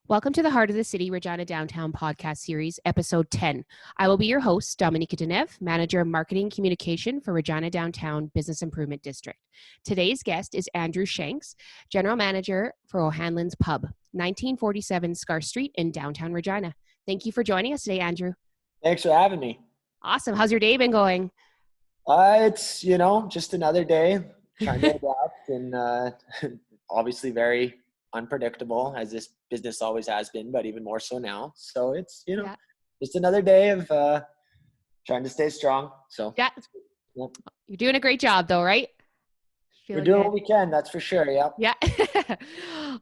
Welcome to the Heart of the City, Regina Downtown podcast series, episode 10. I will be your host, Dominika Denev, Manager of Marketing Communication for Regina Downtown Business Improvement District. Today's guest is Andrew Shanks, General Manager for OHanlons Pub, 1947 Scar Street in downtown Regina. Thank you for joining us today, Andrew. Thanks for having me. Awesome. How's your day been going? It's, just another day trying to adapt and obviously very unpredictable as this business always has been, but even more so now. So it's, just another day of trying to stay strong. So yeah. You're doing a great job though, right? We're doing what we can. That's for sure. Yeah.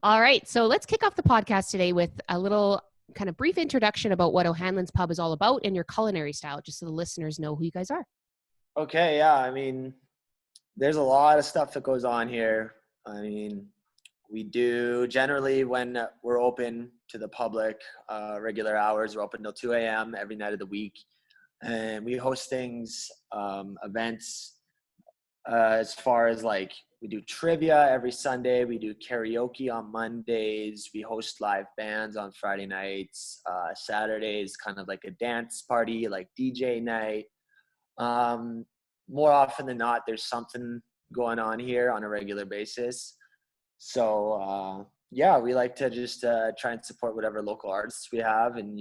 All right. So let's kick off the podcast today with a little kind of brief introduction about what OHanlons Pub is all about and your culinary style, just so the listeners know who you guys are. Okay. Yeah. I mean, there's a lot of stuff that goes on here. I mean, we do generally when we're open to the public, regular hours, we're open till 2 a.m. every night of the week. And we host things, events, as far as like we do trivia every Sunday. We do karaoke on Mondays. We host live bands on Friday nights. Saturdays, kind of like a dance party, like DJ night. More often than not, there's something going on here on a regular basis. So, we like to just try and support whatever local artists we have and,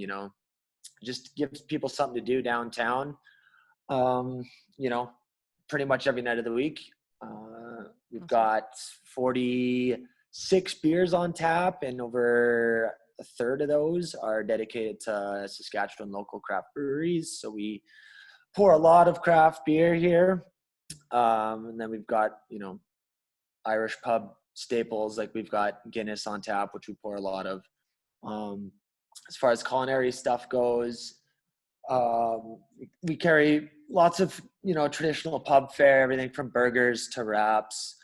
just give people something to do downtown, pretty much every night of the week. We've got 46 beers on tap, and over a third of those are dedicated to Saskatchewan local craft breweries. So we pour a lot of craft beer here. And then we've got, Irish pub staples, like we've got Guinness on tap, which we pour a lot of. As far as culinary stuff goes, we carry lots of, traditional pub fare, everything from burgers to wraps,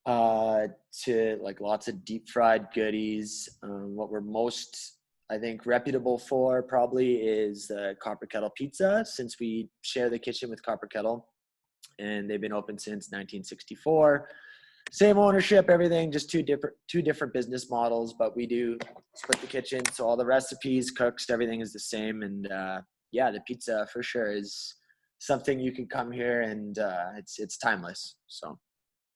to like lots of deep fried goodies. What we're most, I think, reputable for probably is the Copper Kettle Pizza, since we share the kitchen with Copper Kettle, and they've been open since 1964. Same ownership, everything, just two different business models, but we do split the kitchen. So all the recipes, cooks, everything is the same. And the pizza for sure is something you can come here and it's timeless. So.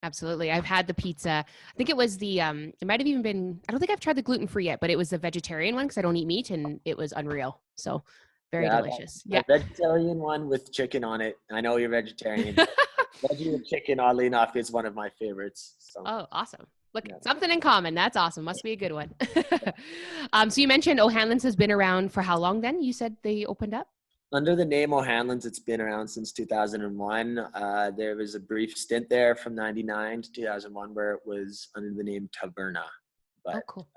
Absolutely. I've had the pizza. I think it was the, it might've even been, I don't think I've tried the gluten-free yet, but it was the vegetarian one because I don't eat meat, and it was unreal. So very delicious. The vegetarian one with chicken on it. I know you're vegetarian. Veggie with chicken, oddly enough, is one of my favorites. So. Oh, awesome. Look, something in common. That's awesome. Must be a good one. So you mentioned OHanlons has been around for how long then? You said they opened up? Under the name OHanlons, it's been around since 2001. There was a brief stint there from 99 to 2001 where it was under the name Taverna. But, cool.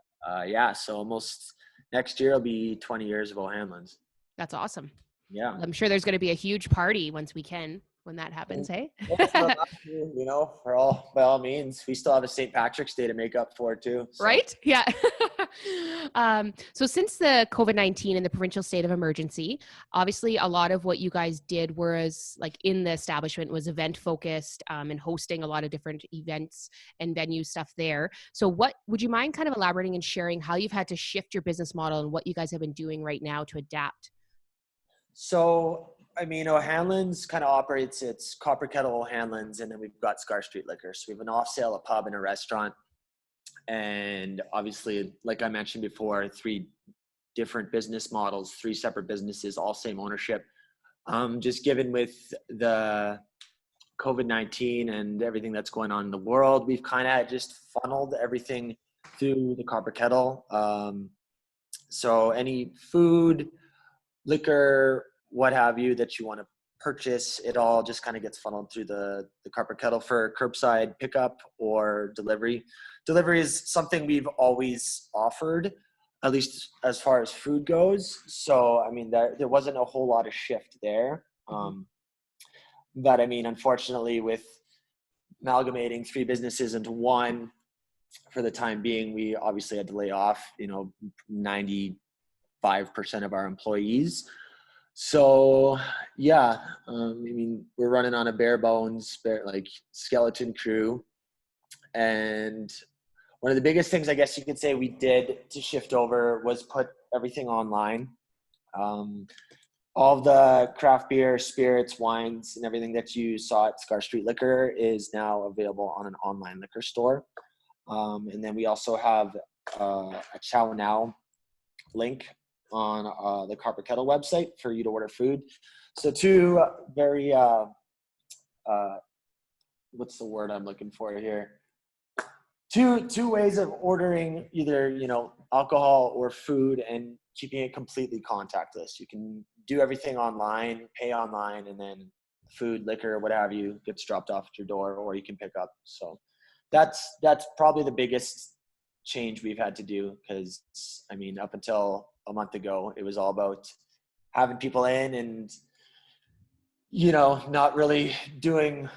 So almost next year will be 20 years of OHanlons. That's awesome. Yeah. I'm sure there's going to be a huge party when that happens, hey? By all means, we still have a St. Patrick's Day to make up for too. So. Right? Yeah. So since the COVID-19 and the provincial state of emergency, obviously a lot of what you guys did was like in the establishment was event focused, and hosting a lot of different events and venue stuff there. So what would you mind kind of elaborating and sharing how you've had to shift your business model and what you guys have been doing right now to adapt? So, I mean, OHanlons kind of operates its Copper Kettle OHanlons, and then we've got Scar Street Liquor. So we have an off-sale, a pub, and a restaurant. And obviously, like I mentioned before, 3 different business models, 3 separate businesses, all same ownership. Just given with the COVID-19 and everything that's going on in the world, we've kind of just funneled everything through the Copper Kettle. So any food, liquor, what have you that you want to purchase, it all just kind of gets funneled through the Copper Kettle for curbside pickup or delivery. Delivery is something we've always offered, at least as far as food goes. So, I mean, there wasn't a whole lot of shift there. But I mean, unfortunately, with amalgamating 3 businesses into one for the time being, we obviously had to lay off, 95% of our employees. So, I mean, we're running on a bare bones, skeleton crew. And one of the biggest things I guess you could say we did to shift over was put everything online. All of the craft beer, spirits, wines, and everything that you saw at Scar Street Liquor is now available on an online liquor store. And then we also have a Chow Now link on the Copper Kettle website for you to order food. So two very, what's the word I'm looking for here? Two ways of ordering either, alcohol or food and keeping it completely contactless. You can do everything online, pay online, and then food, liquor, what have you, gets dropped off at your door, or you can pick up. So that's probably the biggest change we've had to do, because up until a month ago, it was all about having people in and not really doing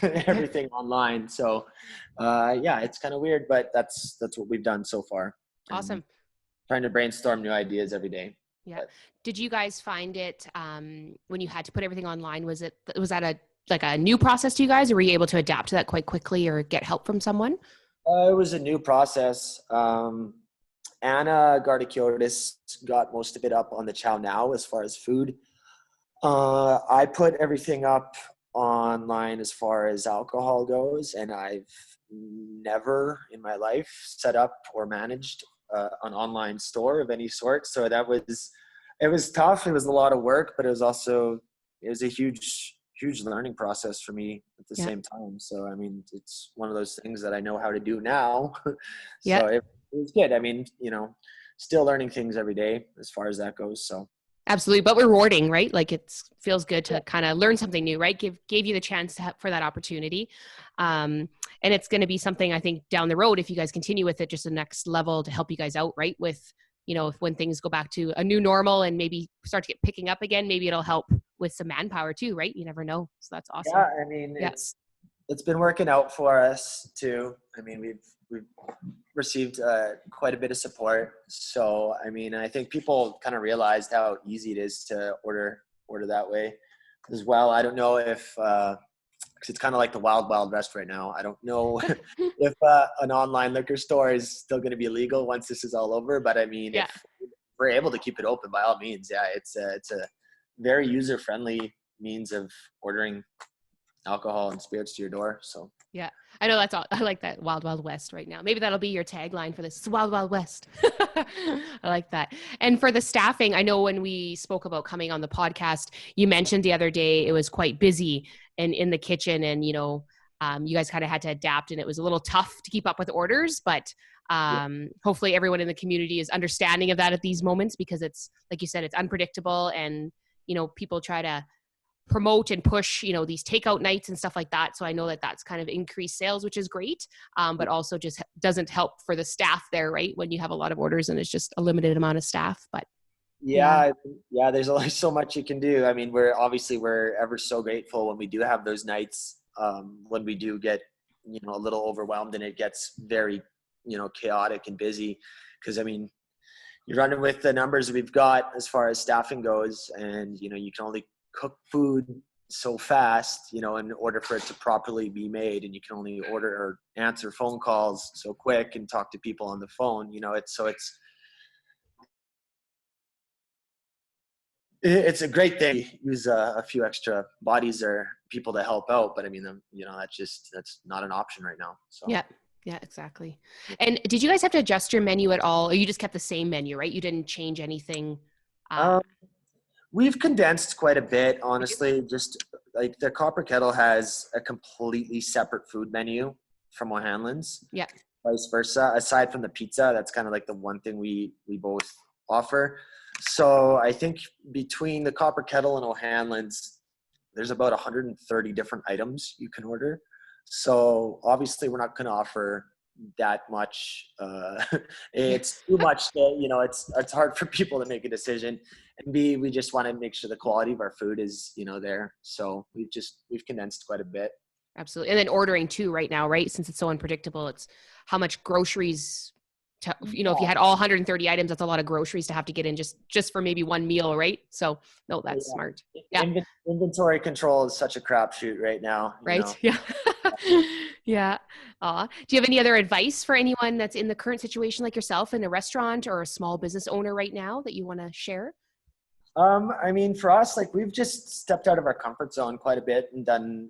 everything online. So it's kind of weird, but that's what we've done so far. Awesome. And trying to brainstorm new ideas every day. Yeah. Did you guys find it when you had to put everything online? Was that a new process to you guys, or were you able to adapt to that quite quickly or get help from someone? It was a new process. Anna Gardikiotis got most of it up on the Chow Now as far as food. I put everything up online as far as alcohol goes, and I've never in my life set up or managed an online store of any sort. So it was tough. It was a lot of work, but it was a huge learning process for me at the same time. So, it's one of those things that I know how to do now. So it was good. Still learning things every day as far as that goes. So. Absolutely. But rewarding, right? Like it feels good to kind of learn something new, right? Gave you the chance for that opportunity. And it's going to be something I think down the road, if you guys continue with it, just the next level to help you guys out, right? With, when things go back to a new normal and maybe start to get picking up again, maybe it'll help with some manpower too, right? You never know. So that's awesome. Yeah. It's been working out for us too. We've received quite a bit of support. So, I think people kind of realized how easy it is to order that way as well. I don't know if, because it's kind of like the wild, wild west right now. I don't know if an online liquor store is still going to be legal once this is all over. But if we're able to keep it open, by all means, it's a very user-friendly means of ordering alcohol and spirits to your door. So yeah, I know that's all. I like that wild, wild west right now. Maybe that'll be your tagline for this. It's wild, wild west. I like that. And for the staffing, I know when we spoke about coming on the podcast, you mentioned the other day it was quite busy and in the kitchen, and you guys kind of had to adapt, and it was a little tough to keep up with orders, but hopefully everyone in the community is understanding of that at these moments, because it's, like you said, it's unpredictable, and people try to promote and push, these takeout nights and stuff like that. So I know that that's kind of increased sales, which is great. But also just doesn't help for the staff there, right? When you have a lot of orders and it's just a limited amount of staff, but there's only so much you can do. We're ever so grateful when we do have those nights, when we do get, a little overwhelmed and it gets very, chaotic and busy. Cause you're running with the numbers we've got as far as staffing goes, and, you can only cook food so fast, in order for it to properly be made, and you can only order or answer phone calls so quick and talk to people on the phone. It's a great thing. Use a few extra bodies or people to help out, but that's not an option right now. So yeah, exactly. And did you guys have to adjust your menu at all, or you just kept the same menu, right? You didn't change anything? We've condensed quite a bit, honestly. Just like the Copper Kettle has a completely separate food menu from OHanlons. Yeah. Vice versa. Aside from the pizza, that's kind of like the one thing we both offer. So I think between the Copper Kettle and OHanlons, there's about 130 different items you can order. So obviously we're not going to offer that much. It's too much to, it's hard for people to make a decision. And B, we just want to make sure the quality of our food is, there. So we've condensed quite a bit. Absolutely. And then ordering too right now, right? Since it's so unpredictable, it's how much groceries to, if you had all 130 items, that's a lot of groceries to have to get in just for maybe one meal, right? So no, that's smart. Yeah. Inventory control is such a crapshoot right now. Right. Yeah. Yeah. Aw. Do you have any other advice for anyone that's in the current situation like yourself in a restaurant or a small business owner right now that you want to share? I mean, for us, like we've just stepped out of our comfort zone quite a bit and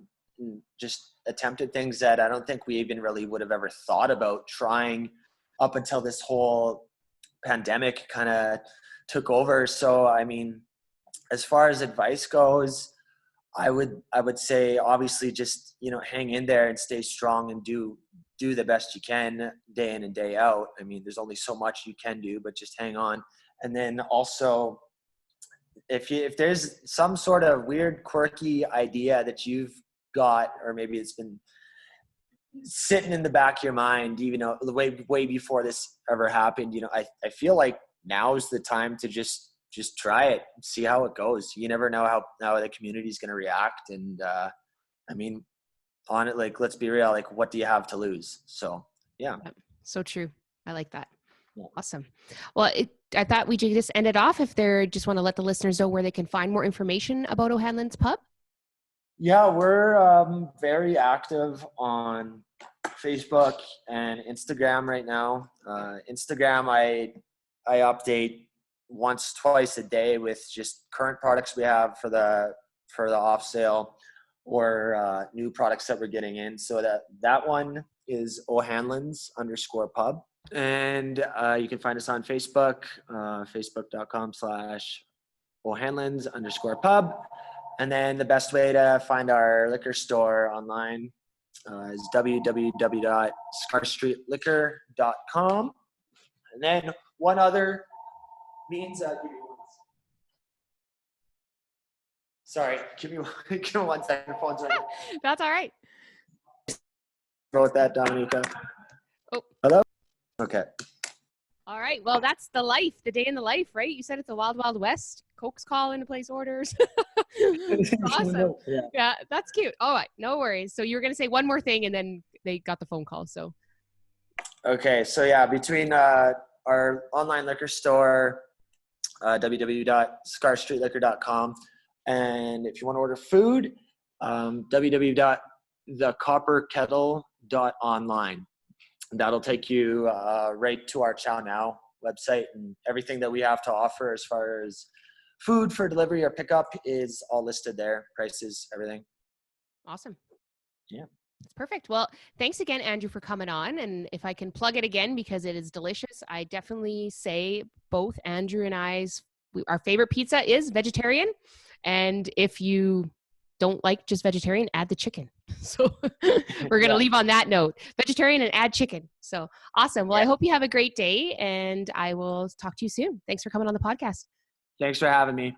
just attempted things that I don't think we even really would have ever thought about trying up until this whole pandemic kind of took over. So, I mean, as far as advice goes, I would say obviously just, hang in there and stay strong and do the best you can day in and day out. I mean, there's only so much you can do, but just hang on. And then also, if there's some sort of weird, quirky idea that you've got, or maybe it's been sitting in the back of your mind, even though way before this ever happened, I feel like now is the time to just try it, see how it goes. You never know how the community is going to react. And I mean, on it, like, let's be real, like, what do you have to lose? So, yeah. So true. I like that. Yeah. Awesome. Well, I thought we could just end it off if they're just want to let the listeners know where they can find more information about OHanlons Pub. Yeah, we're very active on Facebook and Instagram right now. Instagram, I update twice a day with just current products we have for the off sale, or new products that we're getting in. So that one is OHanlons_pub. And you can find us on Facebook, facebook.com/OHanlons_pub. And then the best way to find our liquor store online is www.scarstreetliquor.com. And then one other means sorry, give me 1 second. Phone's ringing. That's all right. Wrote that, Dominica. Oh. Hello? Okay. All right. Well, that's the life, the day in the life, right? You said it's a wild, wild west. Coke's calling to place orders. Awesome. Yeah, that's cute. All right. No worries. So you were going to say one more thing and then they got the phone call. So. Okay. So yeah, between our online liquor store, www.scarstreetliquor.com. And if you want to order food, www.thecopperkettle.online. That'll take you right to our Chow Now website, and everything that we have to offer as far as food for delivery or pickup is all listed there. Prices, everything. Awesome. Yeah. That's perfect. Well, thanks again, Andrew, for coming on. And if I can plug it again, because it is delicious, I definitely say both Andrew and our favorite pizza is vegetarian. And if you don't like just vegetarian, add the chicken. So we're going to leave on that note. Vegetarian and add chicken. So awesome. Well, I hope you have a great day and I will talk to you soon. Thanks for coming on the podcast. Thanks for having me.